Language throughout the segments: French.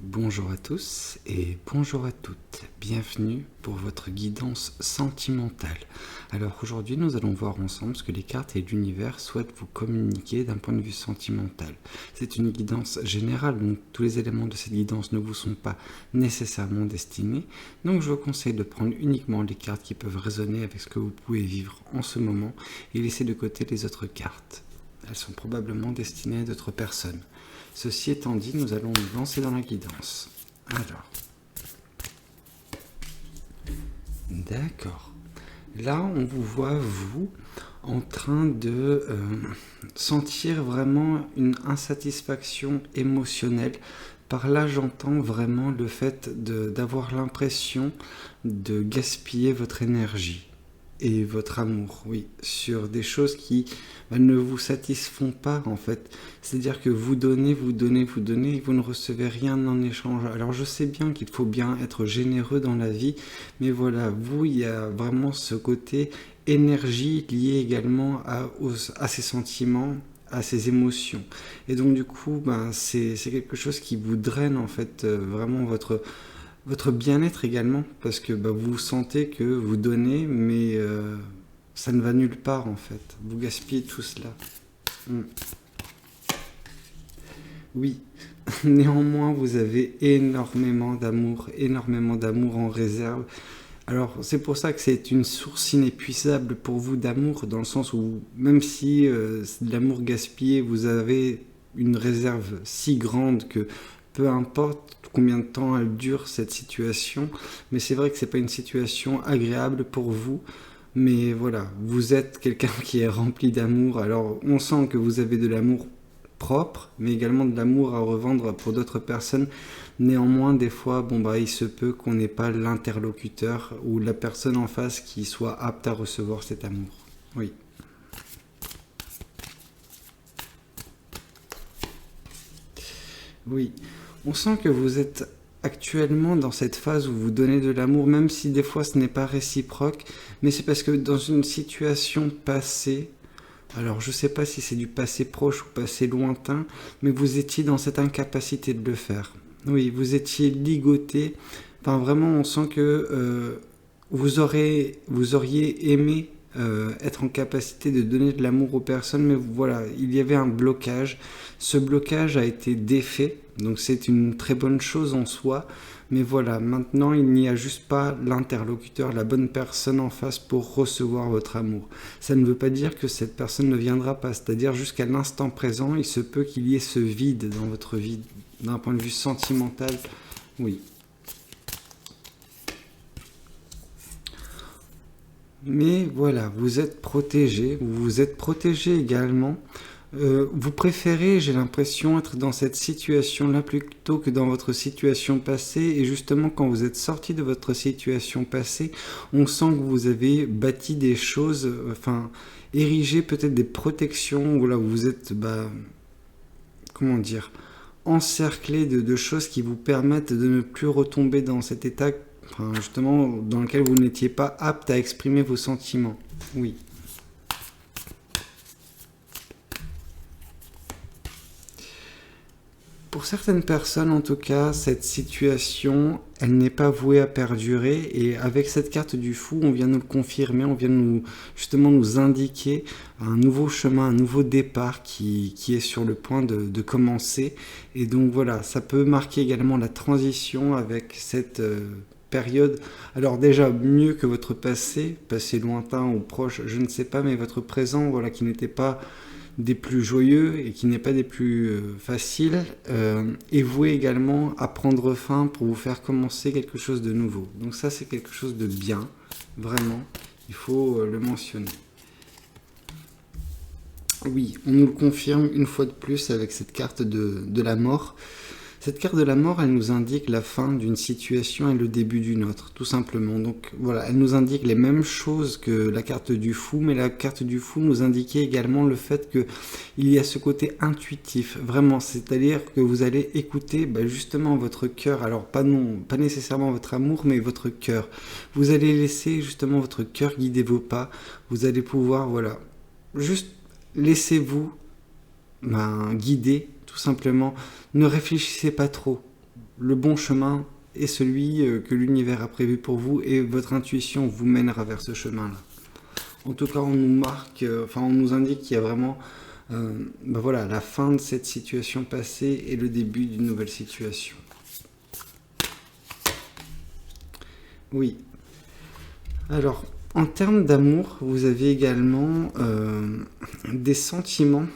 Bonjour à tous et bonjour à toutes. Bienvenue pour votre guidance sentimentale. Alors aujourd'hui, nous allons voir ensemble ce que les cartes et l'univers souhaitent vous communiquer d'un point de vue sentimental. C'est une guidance générale, donc tous les éléments de cette guidance ne vous sont pas nécessairement destinés. Donc je vous conseille de prendre uniquement les cartes qui peuvent résonner avec ce que vous pouvez vivre en ce moment et laisser de côté les autres cartes. Elles sont probablement destinées à d'autres personnes. Ceci étant dit, nous allons nous lancer dans la guidance. Alors. D'accord. Là, on vous voit, vous, en train de sentir vraiment une insatisfaction émotionnelle. Par là, j'entends vraiment le fait d'avoir l'impression de gaspiller votre énergie et votre amour, oui, sur des choses qui ne vous satisfont pas en fait. C'est-à-dire que vous donnez, et vous ne recevez rien en échange. Alors je sais bien qu'il faut bien être généreux dans la vie, mais voilà, vous, il y a vraiment ce côté énergie lié également à ces sentiments, à ces émotions. Et donc du coup, c'est quelque chose qui vous draine en fait vraiment votre bien-être également, parce que vous sentez que vous donnez, mais ça ne va nulle part en fait. Vous gaspillez tout cela. Oui, néanmoins, vous avez énormément d'amour en réserve. Alors, c'est pour ça que c'est une source inépuisable pour vous d'amour, dans le sens où, même si c'est de l'amour gaspillé, vous avez une réserve si grande que peu importe combien de temps elle dure cette situation, mais c'est vrai que c'est pas une situation agréable pour vous. Mais voilà, vous êtes quelqu'un qui est rempli d'amour. Alors, on sent que vous avez de l'amour propre, mais également de l'amour à revendre pour d'autres personnes. Néanmoins, des fois, il se peut qu'on n'ait pas l'interlocuteur ou la personne en face qui soit apte à recevoir cet amour. Oui. Oui. On sent que vous êtes actuellement dans cette phase où vous donnez de l'amour, même si des fois ce n'est pas réciproque, mais c'est parce que dans une situation passée, alors je ne sais pas si c'est du passé proche ou passé lointain, mais vous étiez dans cette incapacité de le faire. Oui, vous étiez ligoté. Enfin, vraiment, on sent que vous auriez aimé être en capacité de donner de l'amour aux personnes, mais voilà, il y avait un blocage. Ce blocage a été défait, donc c'est une très bonne chose en soi. Mais voilà, maintenant il n'y a juste pas l'interlocuteur, la bonne personne en face pour recevoir votre amour. Ça ne veut pas dire que cette personne ne viendra pas, c'est-à-dire jusqu'à l'instant présent, il se peut qu'il y ait ce vide dans votre vie, d'un point de vue sentimental, oui. Mais voilà, vous êtes protégé également. Vous préférez, j'ai l'impression, être dans cette situation-là plutôt que dans votre situation passée. Et justement, quand vous êtes sorti de votre situation passée, on sent que vous avez bâti des choses, érigé peut-être des protections. Voilà, vous êtes, comment dire, encerclé de choses qui vous permettent de ne plus retomber dans cet état, justement, dans lequel vous n'étiez pas apte à exprimer vos sentiments. Oui. Pour certaines personnes, en tout cas, cette situation, elle n'est pas vouée à perdurer. Et avec cette carte du fou, on vient nous le confirmer, on vient nous indiquer un nouveau chemin, un nouveau départ qui est sur le point de commencer. Et donc voilà, ça peut marquer également la transition avec cette période. Alors déjà, mieux que votre passé lointain ou proche, je ne sais pas, mais votre présent, voilà, qui n'était pas des plus joyeux et qui n'est pas des plus faciles, est voué également à prendre fin pour vous faire commencer quelque chose de nouveau. Donc ça, c'est quelque chose de bien, vraiment, il faut le mentionner. Oui, on nous le confirme une fois de plus avec cette carte de la mort. Cette carte de la mort, elle nous indique la fin d'une situation et le début d'une autre, tout simplement. Donc voilà, elle nous indique les mêmes choses que la carte du fou, mais la carte du fou nous indiquait également le fait qu'il y a ce côté intuitif, vraiment, c'est-à-dire que vous allez écouter justement votre cœur, alors pas nécessairement votre amour, mais votre cœur. Vous allez laisser justement votre cœur guider vos pas, vous allez pouvoir, voilà, juste laissez-vous guider, tout simplement. Ne réfléchissez pas trop. le bon chemin est celui que l'univers a prévu pour vous et votre intuition vous mènera vers ce chemin-là. En tout cas, on nous marque, on nous indique qu'il y a vraiment voilà, la fin de cette situation passée et le début d'une nouvelle situation. Oui. Alors, en termes d'amour, vous avez également des sentiments.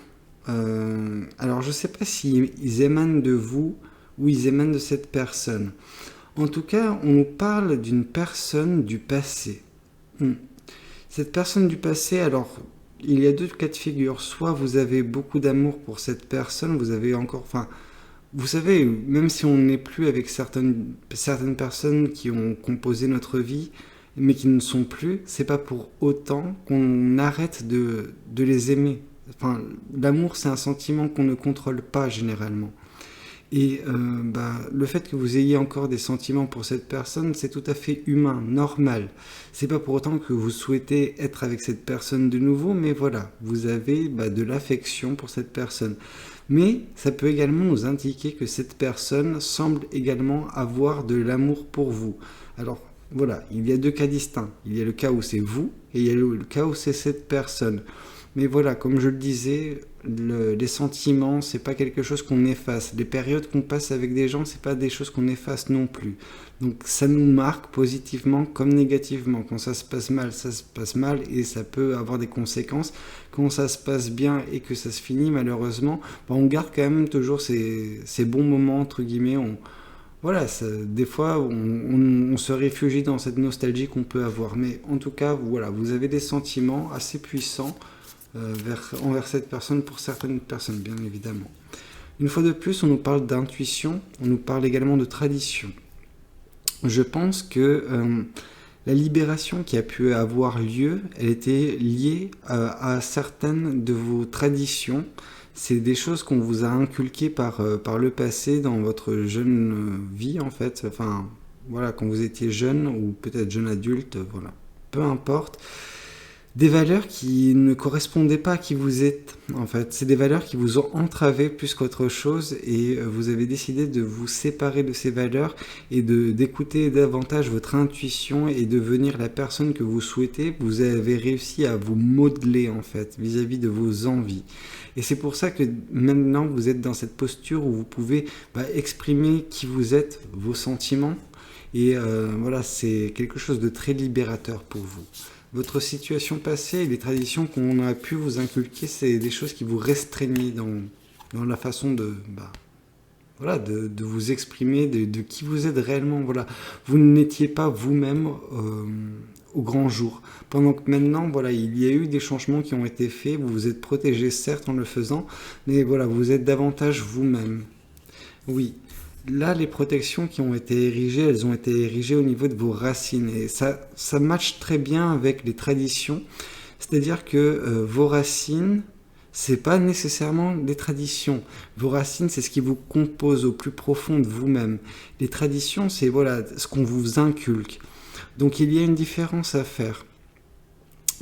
Alors, je ne sais pas s'ils émanent de vous ou ils émanent de cette personne. En tout cas, on nous parle d'une personne du passé. Cette personne du passé, alors, il y a deux cas de figure. Soit vous avez beaucoup d'amour pour cette personne, vous avez encore... vous savez, même si on n'est plus avec certaines personnes qui ont composé notre vie, mais qui ne sont plus, c'est pas pour autant qu'on arrête de les aimer. L'amour, c'est un sentiment qu'on ne contrôle pas généralement. Et le fait que vous ayez encore des sentiments pour cette personne, c'est tout à fait humain, normal. C'est pas pour autant que vous souhaitez être avec cette personne de nouveau, mais voilà, vous avez de l'affection pour cette personne. Mais ça peut également nous indiquer que cette personne semble également avoir de l'amour pour vous. Alors voilà, il y a deux cas distincts. Il y a le cas où c'est vous et il y a le cas où c'est cette personne. Mais voilà, comme je le disais, les sentiments, c'est pas quelque chose qu'on efface. Les périodes qu'on passe avec des gens, c'est pas des choses qu'on efface non plus. Donc ça nous marque positivement comme négativement. Quand ça se passe mal et ça peut avoir des conséquences. Quand ça se passe bien et que ça se finit malheureusement, on garde quand même toujours ces bons moments entre guillemets. Voilà, des fois on se réfugie dans cette nostalgie qu'on peut avoir. Mais en tout cas, voilà, vous avez des sentiments assez puissants envers cette personne, pour certaines personnes bien évidemment. Une fois de plus, on nous parle d'intuition, on nous parle également de tradition. Je pense que la libération qui a pu avoir lieu, elle était liée à certaines de vos traditions. C'est des choses qu'on vous a inculquées par le passé dans votre jeune vie en fait. Voilà, quand vous étiez jeune ou peut-être jeune adulte, voilà, peu importe. Des valeurs qui ne correspondaient pas à qui vous êtes, en fait. C'est des valeurs qui vous ont entravé plus qu'autre chose et vous avez décidé de vous séparer de ces valeurs et d'écouter davantage votre intuition et devenir la personne que vous souhaitez. Vous avez réussi à vous modeler, en fait, vis-à-vis de vos envies. Et c'est pour ça que maintenant, vous êtes dans cette posture où vous pouvez exprimer qui vous êtes, vos sentiments. Et voilà, c'est quelque chose de très libérateur pour vous. Votre situation passée et les traditions qu'on a pu vous inculquer, c'est des choses qui vous restreignaient dans la façon de vous exprimer, de qui vous êtes réellement. Voilà. Vous n'étiez pas vous-même au grand jour. Pendant que maintenant, voilà, il y a eu des changements qui ont été faits, vous vous êtes protégé certes en le faisant, mais voilà, vous êtes davantage vous-même. Oui. Là, les protections qui ont été érigées, elles ont été érigées au niveau de vos racines. Et ça matche très bien avec les traditions. C'est-à-dire que vos racines, c'est pas nécessairement les traditions. Vos racines, c'est ce qui vous compose au plus profond de vous-même. Les traditions, c'est voilà, ce qu'on vous inculque. Donc il y a une différence à faire.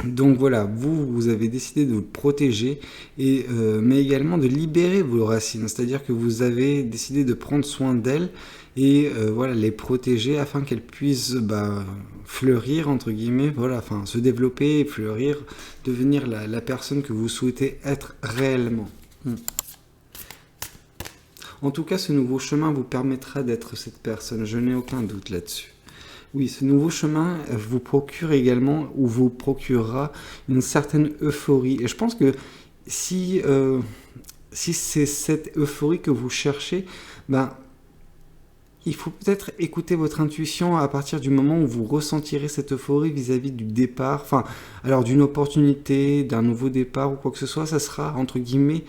Donc voilà, vous avez décidé de vous protéger, mais également de libérer vos racines. C'est-à-dire que vous avez décidé de prendre soin d'elles et voilà, les protéger afin qu'elles puissent fleurir, entre guillemets, voilà, se développer, fleurir, devenir la personne que vous souhaitez être réellement. En tout cas, ce nouveau chemin vous permettra d'être cette personne, je n'ai aucun doute là-dessus. Oui, ce nouveau chemin vous procure également, ou vous procurera une certaine euphorie. Et je pense que si c'est cette euphorie que vous cherchez, il faut peut-être écouter votre intuition à partir du moment où vous ressentirez cette euphorie vis-à-vis du départ, alors d'une opportunité, d'un nouveau départ ou quoi que ce soit, ça sera, entre guillemets,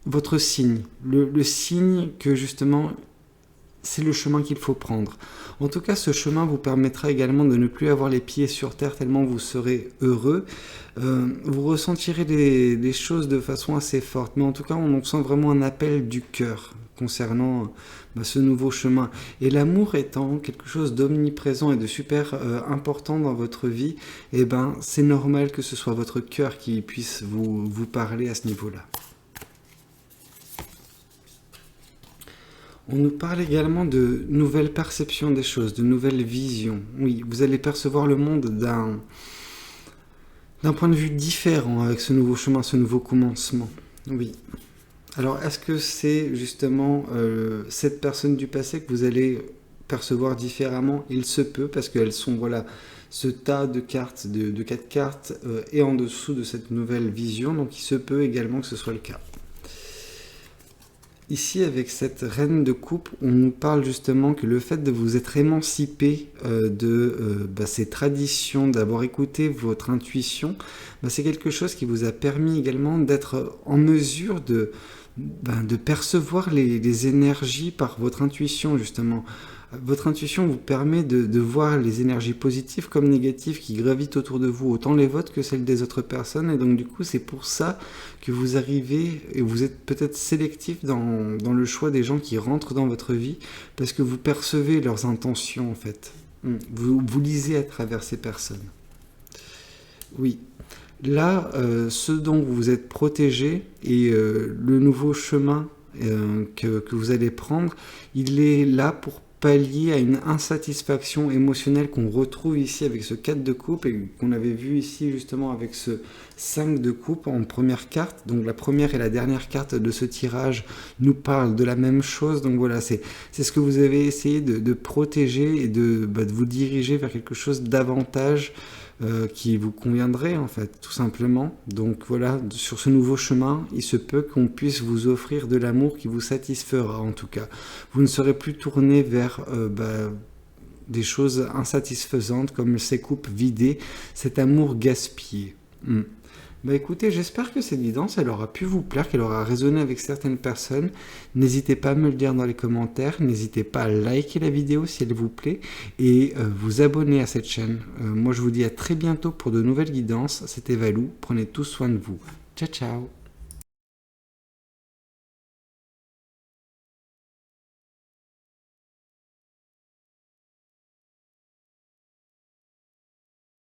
votre signe. Le signe que justement... c'est le chemin qu'il faut prendre. En tout cas, ce chemin vous permettra également de ne plus avoir les pieds sur terre tellement vous serez heureux. Vous ressentirez les choses de façon assez forte. Mais en tout cas, on sent vraiment un appel du cœur concernant ce nouveau chemin. Et l'amour étant quelque chose d'omniprésent et de super important dans votre vie, c'est normal que ce soit votre cœur qui puisse vous parler à ce niveau-là. On nous parle également de nouvelles perceptions des choses, de nouvelles visions. Oui, vous allez percevoir le monde d'un point de vue différent avec ce nouveau chemin, ce nouveau commencement. Oui. Alors, est-ce que c'est justement cette personne du passé que vous allez percevoir différemment? Il se peut, parce qu'elles sont, voilà, ce tas de cartes, de 4 cartes, est en dessous de cette nouvelle vision, donc il se peut également que ce soit le cas. Ici, avec cette reine de coupe, on nous parle justement que le fait de vous être émancipé de ces traditions, d'avoir écouté votre intuition, c'est quelque chose qui vous a permis également d'être en mesure de percevoir les énergies par votre intuition, justement. Votre intuition vous permet de voir les énergies positives comme négatives qui gravitent autour de vous, autant les vôtres que celles des autres personnes. Et donc du coup, c'est pour ça que vous arrivez, et vous êtes peut-être sélectif dans le choix des gens qui rentrent dans votre vie, parce que vous percevez leurs intentions en fait. Vous lisez à travers ces personnes. Oui. Là, ce dont vous êtes protégé et le nouveau chemin que vous allez prendre, il est là pour pallier à une insatisfaction émotionnelle qu'on retrouve ici avec ce 4 de coupe et qu'on avait vu ici justement avec ce 5 de coupe en première carte. Donc la première et la dernière carte de ce tirage nous parlent de la même chose. Donc voilà, c'est ce que vous avez essayé de protéger et de vous diriger vers quelque chose davantage qui vous conviendrait en fait, tout simplement. Donc voilà, sur ce nouveau chemin, il se peut qu'on puisse vous offrir de l'amour qui vous satisfera en tout cas. Vous ne serez plus tourné vers des choses insatisfaisantes comme ces coupes vidées, cet amour gaspillé. Écoutez, j'espère que cette guidance, elle aura pu vous plaire, qu'elle aura résonné avec certaines personnes. N'hésitez pas à me le dire dans les commentaires, n'hésitez pas à liker la vidéo si elle vous plaît et vous abonner à cette chaîne. Moi, je vous dis à très bientôt pour de nouvelles guidances. C'était Valou, prenez tous soin de vous. Ciao, ciao.